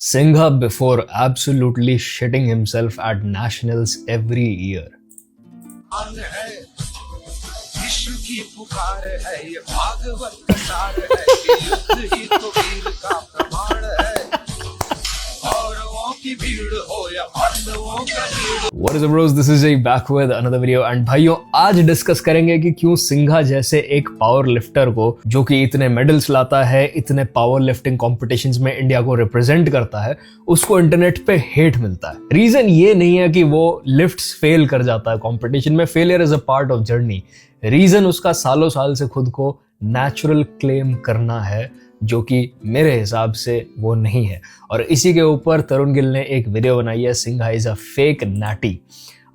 Singha before absolutely shitting himself at nationals every year. विश्व की पुकार है ये भागवत का सार है कि युद्ध ही तो वीर का प्रमाण है कौरवों की भीड़ हो या पांडवों का भीड़। What is up bros? This is Jay back with another video and भाइयों आज डिस्कस करेंगे कि क्यों सिंघा जैसे एक पावर लिफ्टर को जो कि इतने मेडल्स लाता है, इतने पावर लिफ्टिंग कॉम्पिटिशंस में इंडिया को रिप्रेजेंट करता है, उसको इंटरनेट पे हेट मिलता है। रीजन ये नहीं है कि वो लिफ्ट्स फेल कर जाता है कॉम्पिटिशन में, failure is a part of journey. Reason उसका सालों साल से खुद को नेचुरल क्लेम करना है, जो कि मेरे हिसाब से वो नहीं है। और इसी के ऊपर तरुण गिल ने एक वीडियो बनाई है, Singha is a fake natty.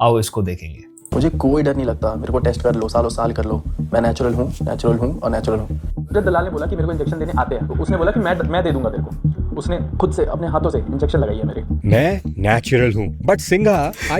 आओ इसको देखेंगे। मुझे कोई डर नहीं लगता, मेरे को टेस्ट कर लो, सालों साल कर लो, मैं नेचुरल हूँ और नेचुरल हूँ। जब दलाल ने बोला कि मेरे को इंजेक्शन देने आते हैं तो उसने बोला कि मैं दे दूंगा तेरे को। उसने खुद से अपने हाथों से इंजेक्शन लगाई है मेरे। मैं नेचुरल हूँ बट सिंघा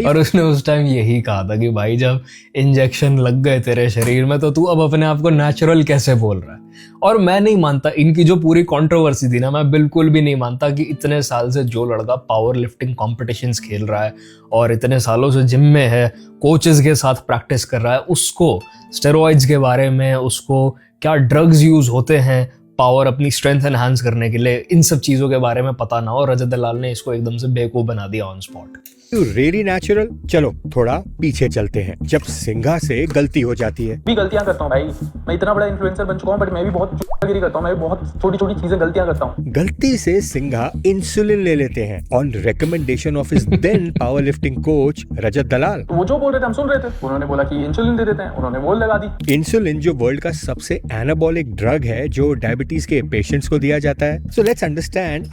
और उसने उस टाइम यही कहा था कि भाई जब इंजेक्शन लग गए तेरे शरीर में तो तू अब अपने आप को नेचुरल कैसे बोल रहा है। और मैं नहीं मानता, इनकी जो पूरी कंट्रोवर्सी थी ना, मैं बिल्कुल भी नहीं मानता कि इतने साल से जो लड़का पावर लिफ्टिंग कॉम्पिटिशन्स खेल रहा है और इतने सालों से जिम में है, कोचेस के साथ प्रैक्टिस कर रहा है, उसको स्टेरॉइड्स के बारे में, उसको क्या ड्रग्स यूज होते हैं पावर अपनी स्ट्रेंथ एनहांस करने के लिए, इन सब चीजों के बारे में पता ना हो। रजत दलाल ने इसको एकदम से बेवकूफ बना दिया on spot. You really natural. चलो थोड़ा पीछे चलते हैं। जब सिंघा से गलती हो जाती है, भी गलतियां करता हूँ भाई, मैं इतना बड़ा इन्फ्लुएंसर बन चुका हूँ बट मैं भी बहुत चुगलखोरी करता हूँ, मैं भी बहुत छोटी छोटी चीजें गलतियां करता हूँ। गलती से सिंघा इंसुलिन ले लेते हैं on recommendation of his then power lifting coach Rajat Dalal. तो वो जो बोल रहे थे हम सुन रहे थे, उन्होंने बोला कि इंसुलिन दे देते हैं, उन्होंने वो लगा दी। इंसुलिन जो वर्ल्ड का सबसे एनाबॉलिक ड्रग है जो डायबिटीज के पेशेंट्स को दिया जाता है। So let's understand.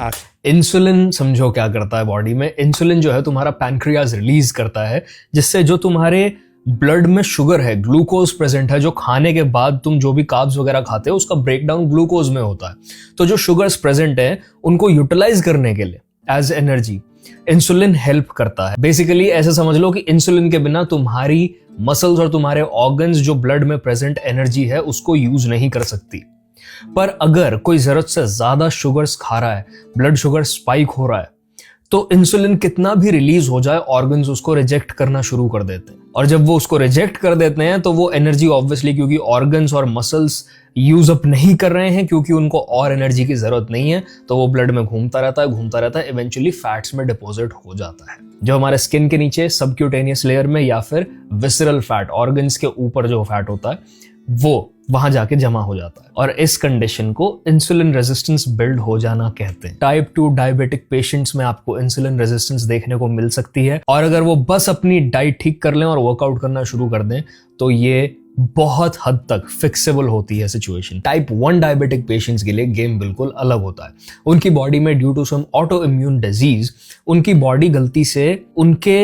इंसुलिन समझो क्या करता है बॉडी में। इंसुलिन जो है तुम्हारा पैनक्रियाज रिलीज करता है, जिससे जो तुम्हारे ब्लड में शुगर है, ग्लूकोज प्रेजेंट है, जो खाने के बाद तुम जो भी कार्ब्स वगैरह खाते हो उसका ब्रेकडाउन ग्लूकोज में होता है। तो जो शुगर्स प्रेजेंट है उनको यूटिलाइज करने के लिए एज एनर्जी इंसुलिन हेल्प करता है। बेसिकली ऐसे समझ लो कि इंसुलिन के बिना तुम्हारी मसल्स और तुम्हारे ऑर्गन्स जो ब्लड में प्रेजेंट एनर्जी है उसको यूज नहीं कर सकती। पर अगर कोई जरूरत से ज्यादा शुगर्स खा रहा है, ब्लड शुगर स्पाइक हो रहा है, तो इंसुलिन कितना भी रिलीज हो जाए ऑर्गन्स उसको रिजेक्ट करना शुरू कर देते हैं। और जब वो उसको रिजेक्ट कर देते हैं तो वो एनर्जी ऑब्वियसली, क्योंकि ऑर्गन्स और मसल्स यूज अप नहीं कर रहे हैं, क्योंकि उनको और एनर्जी की जरूरत नहीं है, तो वो ब्लड में घूमता रहता है, इवेंचुअली फैट्स में डिपॉजिट हो जाता है, जो हमारे स्किन के नीचे सबक्यूटेनियस लेयर में या फिर विसरल फैट, ऑर्गन्स के ऊपर जो फैट होता है वो वहां जाके जमा हो जाता है। और इस कंडीशन को इंसुलिन रेजिस्टेंस बिल्ड हो जाना कहते हैं। टाइप 2 डायबिटिक पेशेंट्स में आपको इंसुलिन रेजिस्टेंस देखने को मिल सकती है, और अगर वो बस अपनी डाइट ठीक कर लें और वर्कआउट करना शुरू कर दें तो ये बहुत हद तक फिक्सेबल होती है सिचुएशन। टाइप 1 डायबिटिक पेशेंट्स के लिए गेम बिल्कुल अलग होता है। उनकी बॉडी में due to some autoimmune disease उनकी बॉडी गलती से उनके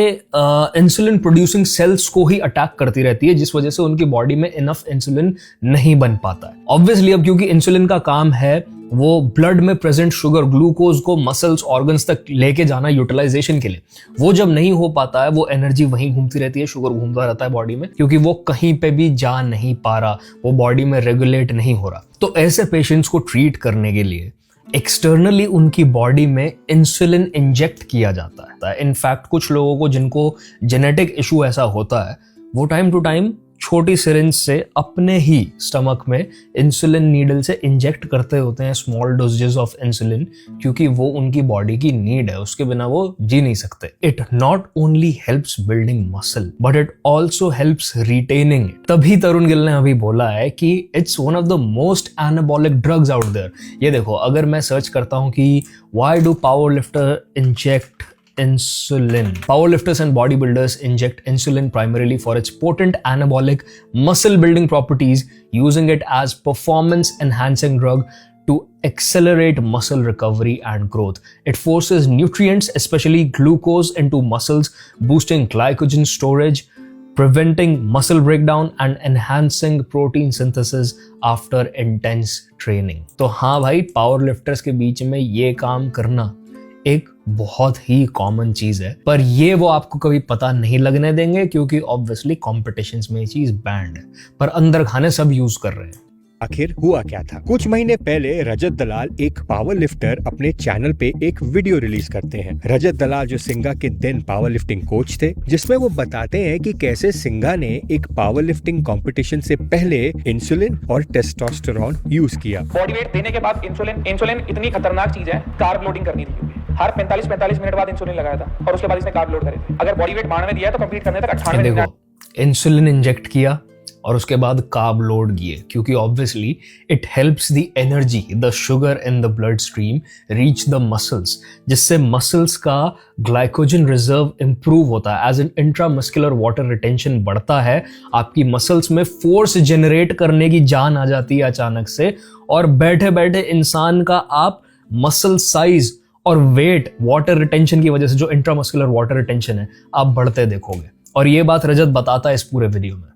इंसुलिन प्रोड्यूसिंग सेल्स को ही अटैक करती रहती है, जिस वजह से उनकी बॉडी में इनफ इंसुलिन नहीं बन पाता है। ऑब्वियसली अब क्योंकि इंसुलिन का काम है वो ब्लड में प्रेजेंट शुगर, ग्लूकोज को मसल्स, ऑर्गन्स तक लेके जाना यूटिलाइजेशन के लिए, वो जब नहीं हो पाता है वो एनर्जी वहीं घूमती रहती है, शुगर घूमता रहता है बॉडी में, क्योंकि वो कहीं पे भी जा नहीं पा रहा, वो बॉडी में रेगुलेट नहीं हो रहा। तो ऐसे पेशेंट्स को ट्रीट करने के लिए एक्सटर्नली उनकी बॉडी में इंसुलिन इंजेक्ट किया जाता है। इनफैक्ट कुछ लोगों को जिनको जेनेटिक इशू ऐसा होता है वो टाइम टू टाइम छोटी सिरिंज से अपने ही स्टमक में इंसुलिन नीडल से इंजेक्ट करते होते हैं, स्मॉल डोजेस ऑफ इंसुलिन, क्योंकि वो उनकी बॉडी की नीड है, उसके बिना वो जी नहीं सकते। It not only helps building muscle but it also helps retaining it. तभी तरुण गिल ने अभी बोला है कि it's one of the most anabolic drugs out there. ये देखो, अगर मैं सर्च करता हूं कि why do power lifter inject insulin. Powerlifters and bodybuilders inject insulin primarily for its potent anabolic muscle building properties, using it as performance enhancing drug to accelerate muscle recovery and growth. It forces nutrients, especially glucose, into muscles, boosting glycogen storage, preventing muscle breakdown and enhancing protein synthesis after intense training. तो हाँ भाई, power lifters के बीच में ये काम करना एक बहुत ही कॉमन चीज है, पर ये वो आपको कभी पता नहीं लगने देंगे, क्योंकि ऑब्वियसली कॉम्पिटिशन्स में ये चीज बैंड है, पर अंदर खाने सब यूज कर रहे हैं। आखिर हुआ क्या था? कुछ महीने पहले रजत दलाल एक पावर लिफ्टर अपने चैनल पे एक वीडियो रिलीज करते हैं। रजत दलाल जो सिंघा के देन पावर लिफ्टिंग कोच थे, जिसमें वो बताते हैं कि कैसे सिंघा ने एक पावर लिफ्टिंग कंपटीशन से पहले इंसुलिन और टेस्टोस्टेरोन यूज किया। बॉडी वेट देने के बाद इंसुलिन इतनी खतरनाक चीज है, कार्ब लोडिंग करनी थी क्योंकि हर 45 मिनट बाद इंसुलिन लगाया था और उसके बाद इसने कार्ब लोड करे थे। अगर बॉडी वेट 92 दिया है तो कंप्लीट करने तक 98 दिन देखो, इंसुलिन इंजेक्ट किया और उसके बाद कार्ब लोड किए, क्योंकि obviously it helps the energy, the sugar in the blood stream reach the muscles, जिससे मसल्स का ग्लाइकोजन रिजर्व इंप्रूव होता है। As an intramuscular water retention बढ़ता है, आपकी मसल्स में फोर्स जनरेट करने की जान आ जाती है अचानक से, और बैठे बैठे इंसान का आप मसल साइज और वेट वाटर रिटेंशन की वजह से, जो इंट्रामस्कुलर वाटर रिटेंशन है, आप बढ़ते देखोगे। और ये बात रजत बताता है इस पूरे वीडियो में।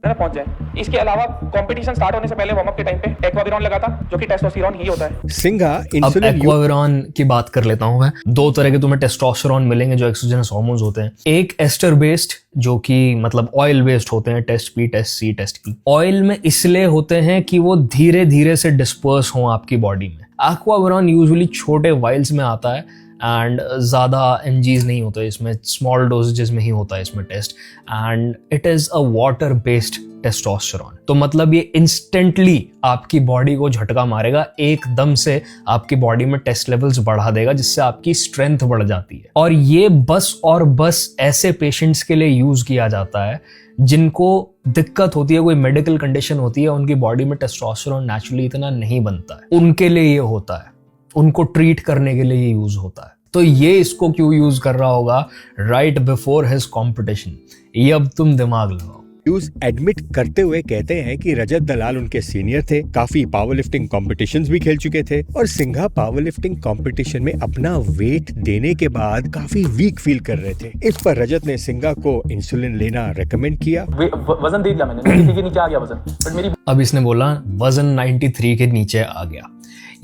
पहुंच जाए। इसके अलावा कंपटीशन स्टार्ट होने से पहले वार्म अप के टाइम पे एक्वाविरॉन लगा था, जो कि टेस्टोस्टेरोन ही होता है। सिंघा अब इंसुलिन एक्वाविरॉन की बात कर लेता हूं मैं। दो तरह के तुम्हें टेस्टोस्टेरोन मिलेंगे जो एक्सोजेनस हार्मोन्स होते हैं। एक एस्टर बेस्ड, जो कि मतलब ऑयल बेस्ड होते हैं, test P, test C, test E. Oil में इसलिए होते हैं कि वो धीरे धीरे से डिस्पर्स हो आपकी बॉडी में। एक्वाविरॉन यूजुअली छोटे वाइल्स में आता है एंड ज़्यादा एमजीज नहीं होते इसमें, स्मॉल डोजेज में ही होता है इसमें test, and it is a water based testosterone. तो मतलब ये इंस्टेंटली आपकी बॉडी को झटका मारेगा, एकदम से आपकी बॉडी में टेस्ट लेवल्स बढ़ा देगा, जिससे आपकी स्ट्रेंथ बढ़ जाती है। और ये बस और बस ऐसे पेशेंट्स के लिए यूज किया जाता है जिनको दिक्कत होती है, कोई मेडिकल कंडीशन होती है, उनकी बॉडी में टेस्टोस्टेरोन नेचुरली इतना नहीं बनता है, उनके लिए ये होता है, उनको ट्रीट करने के लिए ये यूज होता है। तो ये इसको क्यों यूज कर रहा होगा राइट बिफोर हिज कंपटीशन, ये अब तुम दिमाग लगाओ। यूज एडमिट करते हुए कहते हैं कि रजत दलाल उनके सीनियर थे, काफी पावर लिफ्टिंग कॉम्पिटिशन्स भी खेल चुके थे, और सिंघा पावर लिफ्टिंग कॉम्पिटिशन में अपना वेट देने के बाद काफी वीक फील कर रहे थे। इस पर रजत ने सिंघा को इंसुलिन लेना रेकमेंड किया। वजन दे दिया मैंने, 93 के नीचे आ गया वजन, बट मेरी अब इसने बोला वजन 93 के नीचे आ गया।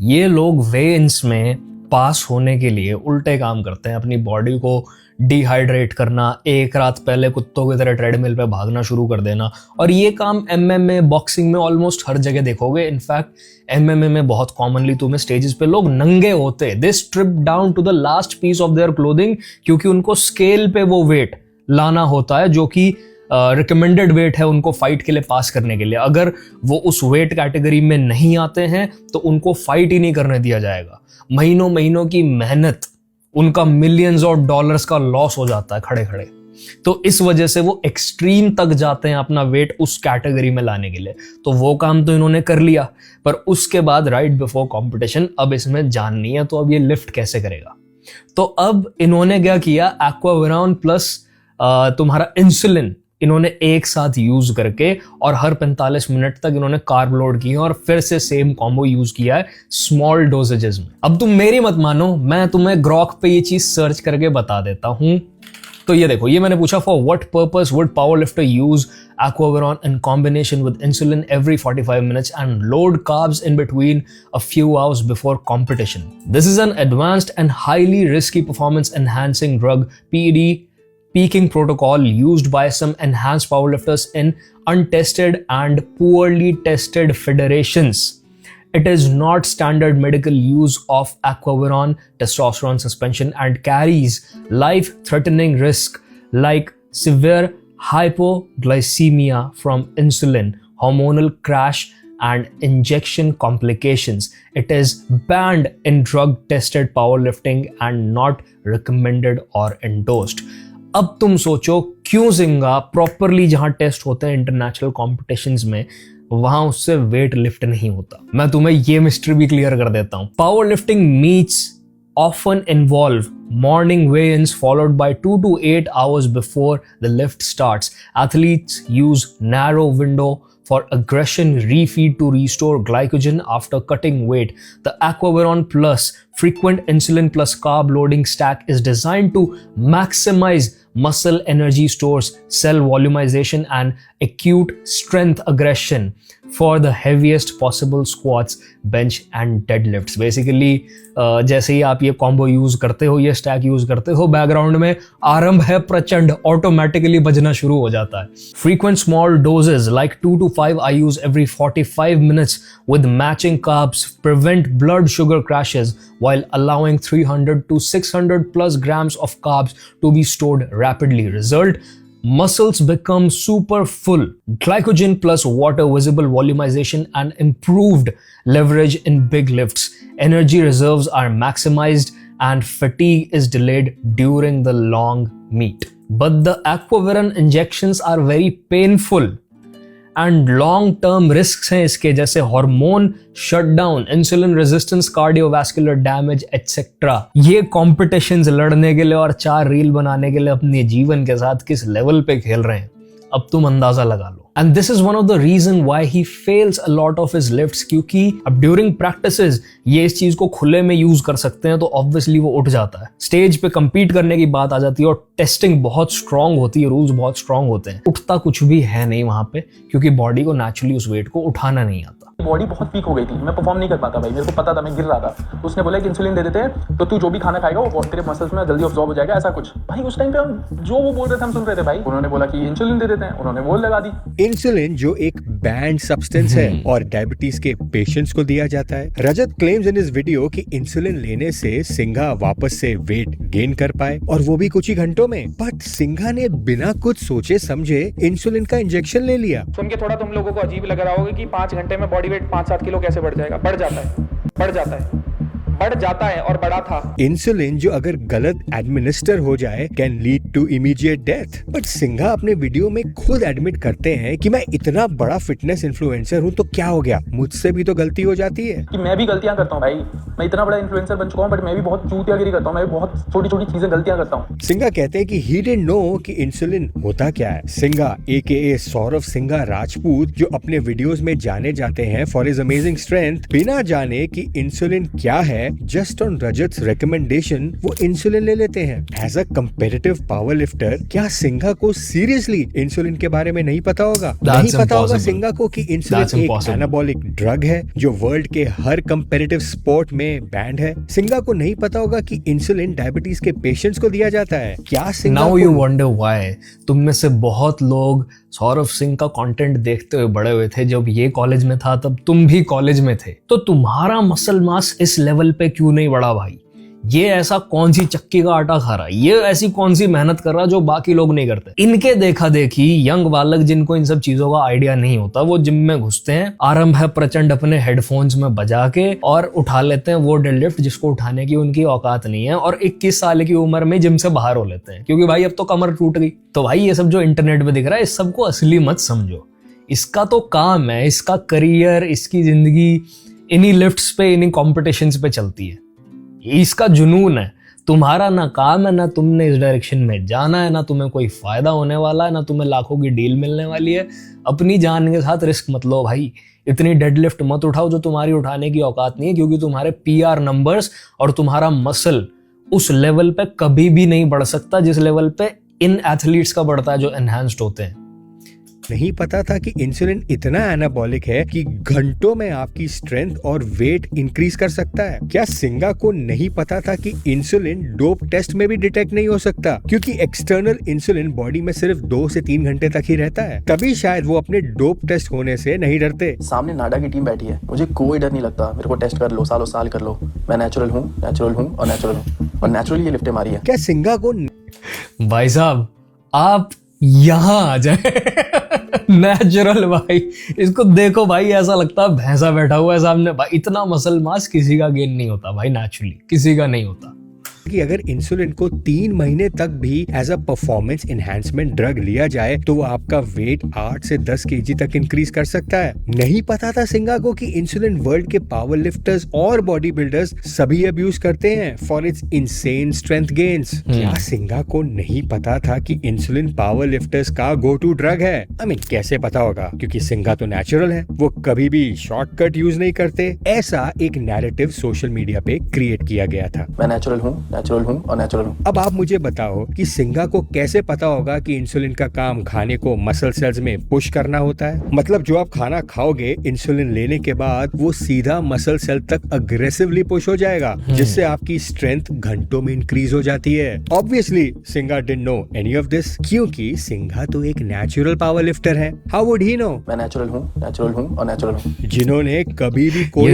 ये लोग वेन्स में पास होने के लिए उल्टे काम करते हैं, अपनी बॉडी को डिहाइड्रेट करना, एक रात पहले कुत्तों की तरह ट्रेडमिल पे भागना शुरू कर देना। और ये काम एमएमए, बॉक्सिंग में ऑलमोस्ट हर जगह देखोगे। इनफैक्ट एमएमए में बहुत कॉमनली तुम्हें स्टेजेस पे लोग नंगे होते, they strip down to the last piece of their clothing, क्योंकि उनको स्केल पे वो वेट लाना होता है जो कि रिकमेंडेड वेट है उनको फाइट के लिए पास करने के लिए। अगर वो उस वेट कैटेगरी में नहीं आते हैं तो उनको फाइट ही नहीं करने दिया जाएगा। महीनों महीनों की मेहनत, उनका मिलियंस ऑफ डॉलर्स का लॉस हो जाता है खड़े खड़े। तो इस वजह से वो एक्सट्रीम तक जाते हैं अपना वेट उस कैटेगरी में लाने के लिए। तो वो काम तो इन्होंने कर लिया, पर उसके बाद राइट बिफोर कंपटीशन अब इसमें जान नहीं है, तो अब ये लिफ्ट कैसे करेगा। तो अब इन्होंने क्या किया, एक्वाविरॉन प्लस तुम्हारा इंसुलिन इन्होंने एक साथ यूज करके, और हर 45 मिनट तक इन्होंने कार्ब लोड किया और फिर से सेम कॉम्बो यूज किया है स्मॉल डोजेजेस में। अब तुम मेरी मत मानो, मैं तुम्हें ग्रॉक पे ये चीज सर्च करके बता देता हूं। तो ये देखो, ये मैंने पूछा for what purpose would power lifter use aquaviron in combination with insulin every 45 minutes and load carbs in between a few hours before competition. This is an advanced and highly risky performance enhancing drug PED peaking protocol used by some enhanced powerlifters in untested and poorly tested federations. It is not standard medical use of aquaviron testosterone suspension and carries life-threatening risk like severe hypoglycemia from insulin, hormonal crash, and injection complications. It is banned in drug-tested powerlifting and not recommended or endorsed. अब तुम सोचो क्यों Singha properly जहां test होते हैं international competitions में, वहां उससे वेट लिफ्ट नहीं होता। मैं तुम्हें ये मिस्ट्री भी क्लियर कर देता हूं। Power lifting meets often involve morning weigh-ins followed by 2 to 8 hours before the lift starts. Athletes use narrow window for aggression refeed to restore glycogen after cutting weight. The Aquaviron Plus frequent insulin plus carb loading stack is designed to maximize muscle energy stores, cell volumization, and acute strength aggression for the heaviest possible squats, bench and deadlifts. Basically जैसे ही आप ये combo use करते हो, ये stack use करते हो, background में आरंभ है प्रचंड ऑटोमेटिकली बजना शुरू हो जाता है. Frequent small doses like 2 to 5 IUs every 45 minutes with matching carbs prevent blood sugar crashes while allowing 300 to 600 plus grams of carbs to be stored rapidly. Result: muscles become super full, glycogen plus water visible volumization and improved leverage in big lifts. Energy reserves are maximized and fatigue is delayed during the long meet. But the Aquaviron injections are very painful and long-term risks हैं इसके, जैसे hormone shutdown, insulin resistance, cardiovascular damage etcetera. ये competitions लड़ने के लिए और 4 reel बनाने के लिए अपने जीवन के साथ किस लेवल पे खेल रहे हैं, अब तुम अंदाजा लगा लो. And this is one of the reason why he fails a lot of his lifts, क्योंकि अब ड्यूरिंग प्रैक्टिसेस ये इस चीज को खुले में यूज कर सकते हैं तो ऑब्वियसली वो उठ जाता है. स्टेज पे compete करने की बात आ जाती है और टेस्टिंग बहुत स्ट्रांग होती है, रूल्स बहुत स्ट्रांग होते हैं, उठता कुछ भी है नहीं वहां पे, क्योंकि बॉडी को नेचुरली उस वेट को उठाना नहीं आता. बॉडी बहुत वीक हो गई थी, मैं परफॉर्म नहीं कर पाता भाई, मेरे को पता था मैं गिर रहा था. उसने बोला कि इंसुलिन दे देते हैं तो तू जो भी खाना खाएगा वो तेरे मसल्स में जल्दी अब्सॉर्ब हो जाएगा, ऐसा कुछ. भाई उस टाइम पे हम जो वो बोल रहे थे हम सुन रहे थे भाई. उन्होंने बोला कि इंसुलिन दे देते हैं, उन्होंने वो लगा दी. इंसुलिन जो एक बैंड सब्सटेंस है और डायबिटीज के पेशेंट्स को दिया जाता है. रजत क्लेम्स इन इस वीडियो कि इंसुलिन लेने से सिंघा वापस से वेट गेन कर पाए और वो भी कुछ ही घंटों में. बट सिंघा ने बिना कुछ सोचे समझे इंसुलिन का इंजेक्शन ले लिया. सुन के थोड़ा तुम लोगों को अजीब लग रहा होगा कि 5 घंटे में बॉडी वेट 5-7 किलो कैसे बढ़ जाएगा. बढ़ जाता है, बढ़ जाता है, बढ़ जाता है और बढ़ा था. इंसुलिन जो अगर गलत एडमिनिस्टर हो जाए can lead to immediate death. But Singha अपने वीडियो में खुद एडमिट करते हैं कि मैं इतना बड़ा फिटनेस इन्फ्लुएंसर हूँ तो क्या हो गया, मुझसे भी तो गलती हो जाती है. कि मैं भी गलतियां करता हूँ भाई, मैं इतना बड़ा इन्फ्लुएंसर बन चुका हूँ बट मैं भी बहुत चूतियागिरी करता हूँ, मैं भी बहुत छोटी छोटी चीजें गलतियां करता हूँ. सिंघा कहते हैं कि ही डिडंट नो कि इंसुलिन होता क्या है. सिंघा AKA सौरव सिंघा राजपूत, जो अपने वीडियोस में जाने जाते हैं फॉर हिज अमेजिंग स्ट्रेंथ, बिना जाने कि इंसुलिन क्या है, जस्ट ऑन रजत रिकमेंडेशन वो इंसुलिन ले लेते हैं. As a competitive power lifter क्या सिंघा को सीरियसली इंसुलिन के बारे में नहीं पता होगा? नहीं पता होगा सिंघा को कि इंसुलिन एक एनाबॉलिक ड्रग है जो वर्ल्ड के हर कंपेटिटिव स्पोर्ट में बैंड है. सिंघा को नहीं पता होगा कि इंसुलिन डायबिटीज के पेशेंट्स को दिया जाता है. क्या Singha now you wonder why तुम में से बहुत लोग सौरव सिंह का कंटेंट देखते हुए बड़े हुए थे. जब ये कॉलेज में था तब तुम भी कॉलेज में थे, तो तुम्हारा मसल मास इस लेवल पे क्यों नहीं बढ़ा भाई? ये ऐसा कौन सी चक्की का आटा खा रहा है, ये ऐसी कौन सी मेहनत कर रहा जो बाकी लोग नहीं करते? इनके देखा देखी यंग बालक जिनको इन सब चीजों का आइडिया नहीं होता, वो जिम में घुसते हैं, आरंभ है प्रचंड अपने हेडफोन्स में बजा के और उठा लेते हैं वो डेडलिफ्ट जिसको उठाने की उनकी औकात नहीं है, और 21 साल की उम्र में जिम से बाहर हो लेते हैं क्योंकि भाई अब तो कमर टूट गई. तो भाई ये सब जो इंटरनेट पे दिख रहा है इस सबको असली मत समझो. इसका तो काम है, इसका करियर, इसकी जिंदगी इन्हीं लिफ्ट्स पे, इन्हीं कॉम्पिटिशन्स पे चलती है. इसका जुनून है. तुम्हारा ना काम है, ना तुमने इस डायरेक्शन में जाना है, ना तुम्हें कोई फायदा होने वाला है, ना तुम्हें लाखों की डील मिलने वाली है. अपनी जान के साथ रिस्क मत लो भाई. इतनी डेडलिफ्ट मत उठाओ जो तुम्हारी उठाने की औकात नहीं है, क्योंकि तुम्हारे PR नंबर्स और तुम्हारा मसल उस लेवल पे कभी भी नहीं बढ़ सकता जिस लेवल पे इन एथलीट्स का बढ़ता है जो एनहांस्ड होते हैं. नहीं पता था कि इंसुलिन इतना एनाबॉलिक है कि घंटों में आपकी स्ट्रेंथ और वेट इंक्रीज कर सकता है. क्या सिंघा को नहीं पता था कि इंसुलिन डोप टेस्ट में भी डिटेक्ट नहीं हो सकता, क्योंकि एक्सटर्नल इंसुलिन बॉडी में सिर्फ 2 से 3 घंटे तक ही रहता है. तभी शायद वो अपने डोप टेस्ट होने से नहीं डरते. सामने नाडा की टीम बैठी है, मुझे कोई डर नहीं लगता. मेरे को टेस्ट कर लो, सालों साल कर लो, मैं नेचुरल हूँ और नेचुरली ये लिफ्टें मारी है. क्या सिंघा को भाई साहब आप यहां आ जाए. नेचुरल भाई, इसको देखो भाई, ऐसा लगता है भैंसा बैठा हुआ है सामने. भाई इतना मसल मास किसी का गेन नहीं होता भाई, नेचुरली किसी का नहीं होता. कि अगर इंसुलिन को 3 महीने तक भी as a performance enhancement drug लिया जाए तो वो आपका वेट 8 से 10 केजी तक इंक्रीज कर सकता है. नहीं पता था सिंघा को कि इंसुलिन वर्ल्ड के पावर लिफ्टर्स और बॉडी बिल्डर्स सभी अब्यूज करते हैं for its insane strength gains. क्या सिंघा को नहीं पता था कि इंसुलिन पावर लिफ्टर्स का गो टू ड्रग है? आई मीन कैसे पता होगा, क्योंकि सिंघा तो नेचुरल है, वो कभी भी शॉर्टकट यूज नहीं करते. ऐसा एक नैरेटिव सोशल मीडिया पे क्रिएट किया गया था. मैं नेचुरल हूँ नेचुरल हूँ और नेचुरल हूँ। अब आप मुझे बताओ कि सिंघा को कैसे पता होगा कि इंसुलिन का काम खाने को मसल सेल्स में पुश करना होता है? मतलब जो आप खाना खाओगे इंसुलिन लेने के बाद वो सीधा मसल सेल तक अग्रेसिवली पुश हो जाएगा, जिससे आपकी स्ट्रेंथ घंटों में इंक्रीज हो जाती है। Obviously Singha didn't know any of this, क्योंकि सिंघा तो एक नेचुरल पावर लिफ्टर है। How would he know? मैं नेचुरल हूँ और नेचुरल हूँ। जिन्होंने कभी भी कोई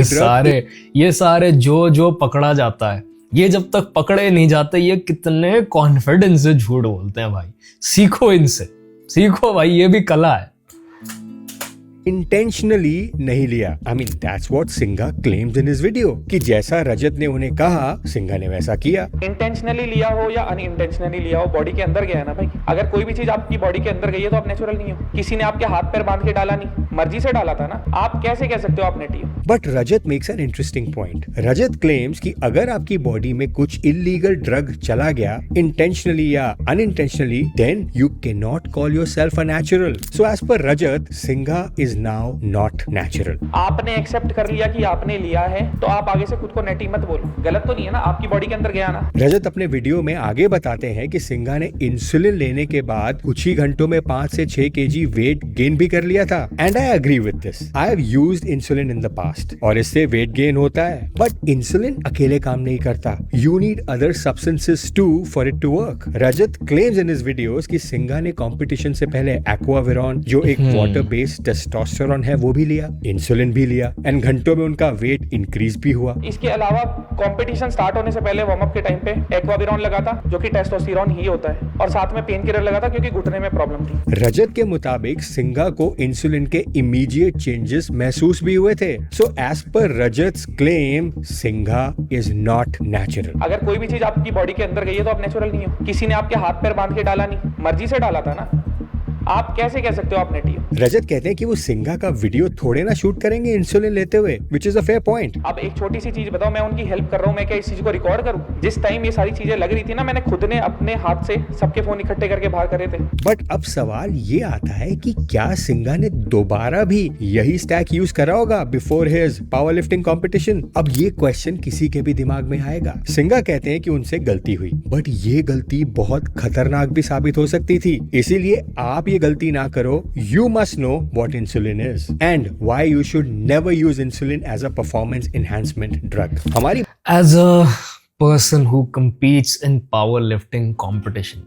ये सारे जो पकड़ा जाता है, ये जब तक पकड़े नहीं जाते ये कितने कॉन्फिडेंस से झूठ बोलते हैं भाई। सीखो इनसे, सीखो भाई, ये भी कला है। इंटेंशनली नहीं लिया। I mean that's what Singha claims in his video कि जैसा रजत ने उन्हें कहा सिंघा ने वैसा किया। इंटेंशनली लिया हो या अनइंटेंशनली लिया हो, बॉडी के अंदर गया है ना भाई। अगर कोई भी चीज आपकी बॉडी के अंदर गई है तो आप नेचुरल नहीं हो। किसी ने आपके हाथ पैर बांध के डाला नहीं, मर्जी से डाला था ना। आप कैसे कह सकते हो आप नेटी हो? But Rajat makes an interesting point. Rajat claims कि अगर आपकी बॉडी में कुछ इलीगल ड्रग चला गया इंटेंशनली या unintentionally, then you can not call yourself a natural. So as per Rajat, Singha is now not natural. आपने एक्सेप्ट कर लिया कि आपने लिया है तो आप आगे से खुद को नेटी मत बोलो। गलत तो नहीं है ना, आपकी बॉडी के अंदर गया ना। रजत अपने वीडियो में आगे बताते हैं कि सिंघा ने इंसुलिन लेने के बाद कुछ ही घंटों में 5 से 6 kg वेट गेन भी कर लिया था। And I agree with this. I have used insulin in the past और इससे वेट गेन होता है। बट इंसुलिन अकेले काम नहीं करता। You need other substances to for it to work. Rajat claims in his videos कि सिंघा ने कंपटीशन से पहले एक्वाविरॉन, जो एक वाटर बेस्ड टेस्टोस्टेरोन है, वो भी लिया, इंसुलिन भी लिया, एंड घंटों में उनका वेट इंक्रीज भी हुआ। इसके अलावा कंपटीशन स्टार्ट होने से पहले वार्म अप के टाइम पे एक्वाविरॉन लगा था, जो कि टेस्टोस्टेरोन ही होता है, और साथ में पेन किलर लगा था क्योंकि घुटने में प्रॉब्लम थी। रजत के मुताबिक सिंघा को इंसुलिन के इमीडिएट चेंजेस महसूस भी हुए थे। So as per Rajat's claim, Singha is not natural. अगर कोई भी चीज आपकी बॉडी के अंदर गई है तो आप नेचुरल नहीं हो। किसी ने आपके हाथ पैर बांध के डाला नहीं, मर्जी से डाला था ना। आप कैसे कह सकते हो आप नेटी हो? रजत कहते हैं कि वो सिंघा का वीडियो थोड़े ना शूट करेंगे इंसुलिन लेते हुए, which is a fair point। अब एक छोटी सी चीज बताओ, मैं उनकी हेल्प कर रहा हूँ, मैं क्या इस चीज को रिकॉर्ड करूँ? जिस टाइम ये सारी चीजें लग रही थी ना, मैंने खुद ने अपने हाथ से सबके फोन इकट्ठे करके बाहर करे थे। बट अब सवाल ये आता है कि क्या सिंघा ने दोबारा भी यही स्टैक यूज करा होगा before his power lifting competition? अब ये क्वेश्चन किसी के भी दिमाग में आएगा। सिंघा कहते हैं कि उनसे गलती हुई, बट ये गलती बहुत खतरनाक भी साबित हो सकती थी। इसीलिए आप ये गलती ना करो। You must know what insulin is and why you should never use insulin as a performance enhancement drug. हमारी As a person who competes in powerlifting competition,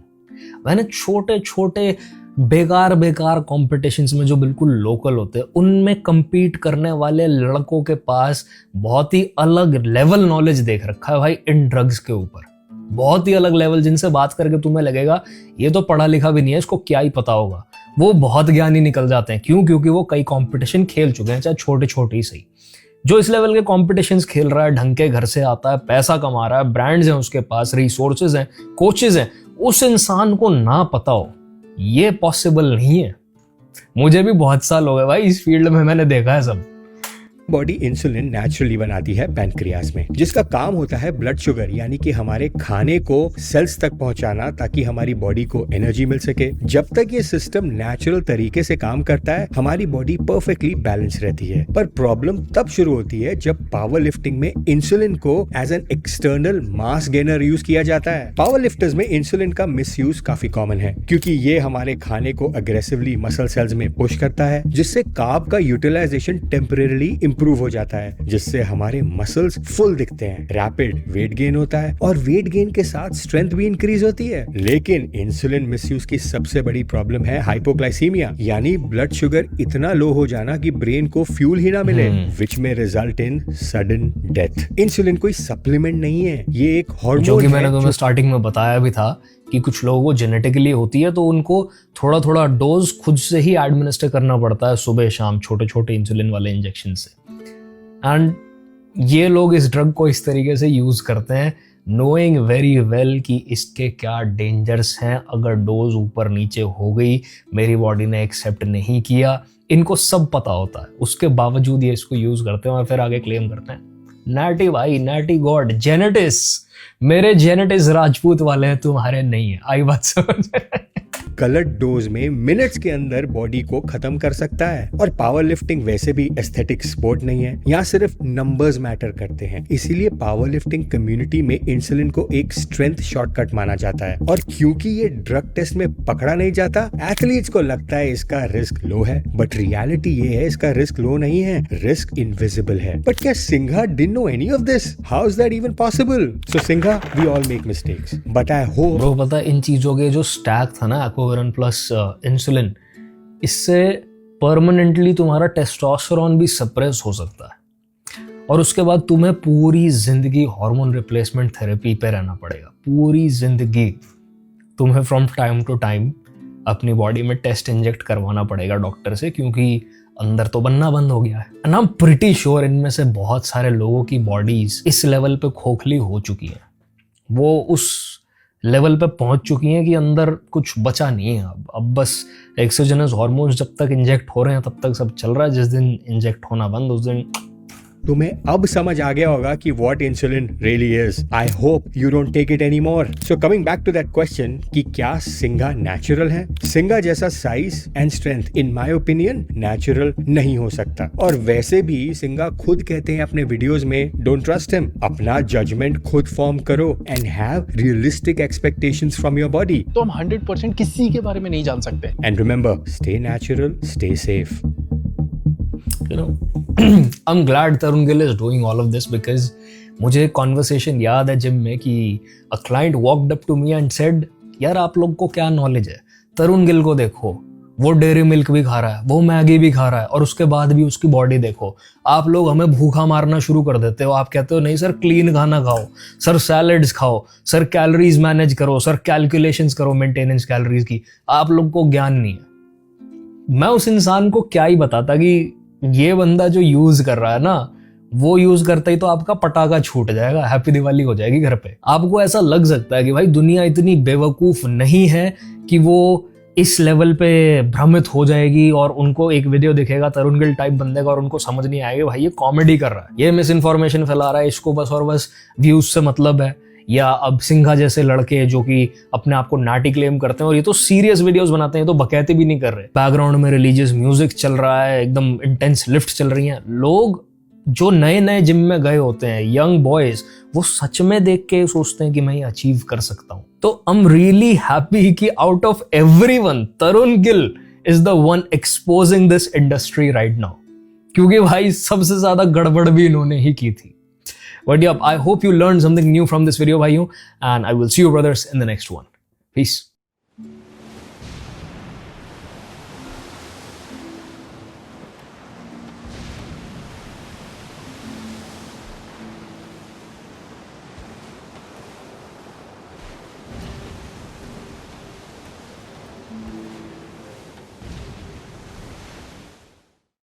मैंने छोटे छोटे बेकार कॉम्पिटिशन्स में जो बिल्कुल लोकल होते हैं उनमें compete करने वाले लड़कों के पास बहुत ही अलग लेवल नॉलेज देख रखा है भाई इन ड्रग्स के ऊपर। बहुत ही अलग लेवल, जिनसे बात करके तुम्हें लगेगा ये तो पढ़ा लिखा भी नहीं है, इसको क्या ही पता होगा। वो बहुत ज्ञानी निकल जाते हैं। क्यों? क्योंकि वो कई कंपटीशन खेल चुके हैं, चाहे छोटे छोटे ही सही। जो इस लेवल के कॉम्पिटिशन्स खेल रहा है, ढंग के घर से आता है, पैसा कमा रहा है, ब्रांड्स हैं उसके पास, रिसोर्सेज हैं, कोचेज हैं, उस इंसान को ना पता हो ये पॉसिबल नहीं है। मुझे भी बहुत साल हो गए भाई इस फील्ड में, मैंने देखा है सब। बॉडी इंसुलिन नेचुरली बनाती है पैनक्रियाज में, जिसका काम होता है ब्लड शुगर यानी कि हमारे खाने को सेल्स तक पहुंचाना ताकि हमारी बॉडी को एनर्जी मिल सके। जब तक ये सिस्टम नेचुरल तरीके से काम करता है हमारी बॉडी परफेक्टली बैलेंस रहती है। पर प्रॉब्लम तब शुरू होती है जब पावर लिफ्टिंग में इंसुलिन को as an external mass gainer use किया जाता है। पावर लिफ्टर्स में इंसुलिन का मिसयूज काफी कॉमन है, क्योंकि ये हमारे खाने को अग्रेसिवली मसल सेल्स में पुश करता है, जिससे कार्ब का यूटिलाइजेशन टेम्परेरी इंप्रूव हो जाता है, जिससे हमारे मसल्स फुल दिखते हैं, रैपिड वेट गेन होता है और वेट गेन के साथ स्ट्रेंथ भी इंक्रीज होती है। लेकिन इंसुलिन मिसयूज की सबसे बड़ी प्रॉब्लम है हाइपोग्लाइसीमिया, यानी ब्लड शुगर इतना लो हो जाना कि ब्रेन को फ्यूल ही ना मिले, विच में result in sudden death. Insulin कोई सप्लीमेंट नहीं है, ये एक हार्मोन जो कि है। मैंने तुम्हें स्टार्टिंग में बताया भी था कि कुछ लोगों को जेनेटिकली होती है तो उनको थोड़ा थोड़ा डोज खुद से ही एडमिनिस्टर करना पड़ता है सुबह शाम, छोटे छोटे इंसुलिन वाले इंजेक्शन से। एंड ये लोग इस ड्रग को इस तरीके से यूज करते हैं नोइंग वेरी वेल कि इसके क्या डेंजर्स हैं। अगर डोज ऊपर नीचे हो गई, मेरी बॉडी ने एक्सेप्ट नहीं किया, इनको सब पता होता है, उसके बावजूद ये इसको यूज करते हैं और फिर आगे क्लेम करते हैं नैटी भाई, नैटी गॉड, जेनेटिस, मेरे जेनेटिस राजपूत वाले हैं, तुम्हारे नहीं है। आई बात समझ? गलत डोज में मिनट्स के अंदर बॉडी को खत्म कर सकता है। और पावर लिफ्टिंग वैसे भी एस्थेटिक स्पोर्ट नहीं है, यहाँ सिर्फ नंबर्स मैटर करते हैं। इसीलिए पावर लिफ्टिंग कम्युनिटी में इंसुलिन को एक स्ट्रेंथ शॉर्टकट माना जाता है। और क्योंकि ये ड्रग टेस्ट में पकड़ा नहीं जाता, एथलीट्स को लगता है इसका रिस्क लो है, बट रियलिटी ये है इसका रिस्क लो नहीं है, रिस्क इनविजिबल है। बट क्या Singha didn't know any of this? How is that even possible? So Singha, we all make mistakes, but I hope bro पता है इन चीज़ों के जो स्टैक था ना एक्वावेरन प्लस इंसुलिन, इससे परमानेंटली तुम्हारा टेस्टोस्टेरोन भी सप्रेस हो सकता है और उसके बाद तुम्हें पूरी जिंदगी हार्मोन रिप्लेसमेंट थेरेपी पे रहना पड़ेगा। पूरी जिंदगी तुम्हें फ्रॉम टाइम टू टाइम अपनी बॉडी में टेस्ट इंजेक्ट करवाना पड़ेगा डॉक्टर से, क्योंकि अंदर तो बनना बंद हो गया है। And I am pretty sure इनमें से बहुत सारे लोगों की बॉडीज इस लेवल पे खोखली हो चुकी है, वो उस लेवल पे पहुंच चुकी हैं कि अंदर कुछ बचा नहीं है। अब बस एक्सोजेनस हार्मोन्स जब तक इंजेक्ट हो रहे हैं तब तक सब चल रहा है, जिस दिन इंजेक्ट होना बंद उस दिन। तुम्हें अब समझ आ गया होगा कि what insulin really is. I hope you don't take it any more. So coming back to that question कि क्या सिंघा नेचुरल है? सिंघा जैसा size and strength in my opinion natural नहीं हो सकता। और वैसे भी सिंघा खुद कहते हैं अपने वीडियोस में, डोंट ट्रस्ट हिम, अपना जजमेंट खुद फॉर्म करो and have realistic expectations from your body. तो हम 100% किसी के बारे में नहीं जान सकते। And remember, stay natural, stay safe. You know, I'm glad Tarun Gill is doing all of this because मुझे कॉन्वर्सेशन याद है जिम में कि a client walked up to me and said, यार आप लोग को क्या नॉलेज है, तरुण गिल को देखो, वो डेयरी मिल्क भी खा रहा है, वो मैगी भी खा रहा है और उसके बाद भी उसकी बॉडी देखो। आप लोग हमें भूखा मारना शुरू कर देते हो। आप कहते हो नहीं सर क्लीन खाना खाओ, सर सैलड्स खाओ, सर कैलोरीज मैनेज करो, सर कैलकुलेशंस करो मेंटेनेंस कैलोरीज की। आप लोग को ज्ञान नहीं है। मैं उस इंसान को क्या ही बताता कि ये बंदा जो यूज कर रहा है ना, वो यूज करता ही तो आपका पटाखा छूट जाएगा, हैप्पी दिवाली हो जाएगी घर पे। आपको ऐसा लग सकता है कि भाई दुनिया इतनी बेवकूफ नहीं है कि वो इस लेवल पे भ्रमित हो जाएगी और उनको एक वीडियो दिखेगा तरुण गिल टाइप बंदे का और उनको समझ नहीं आएगा भाई ये कॉमेडी कर रहा है, ये मिस इन्फॉर्मेशन फैला रहा है, इसको बस और बस व्यूज से मतलब है। या अब सिंघा जैसे लड़के जो कि अपने आप को नाटी क्लेम करते हैं और ये तो सीरियस वीडियोस बनाते हैं, तो बकैती भी नहीं कर रहे, बैकग्राउंड में रिलीजियस म्यूजिक चल रहा है, एकदम इंटेंस लिफ्ट चल रही है। लोग जो नए नए जिम में गए होते हैं, यंग बॉयज, वो सच में देख के सोचते हैं कि मैं ये अचीव कर सकता हूं। तो आई एम रियली हैप्पी कि out of everyone Tarun Gill is the one exposing this industry right now, क्योंकि भाई सबसे ज्यादा गड़बड़ भी इन्होंने ही की थी। But yeah, I hope you learned something new from this video, bhaiyo, and I will see you brothers in the next one. Peace.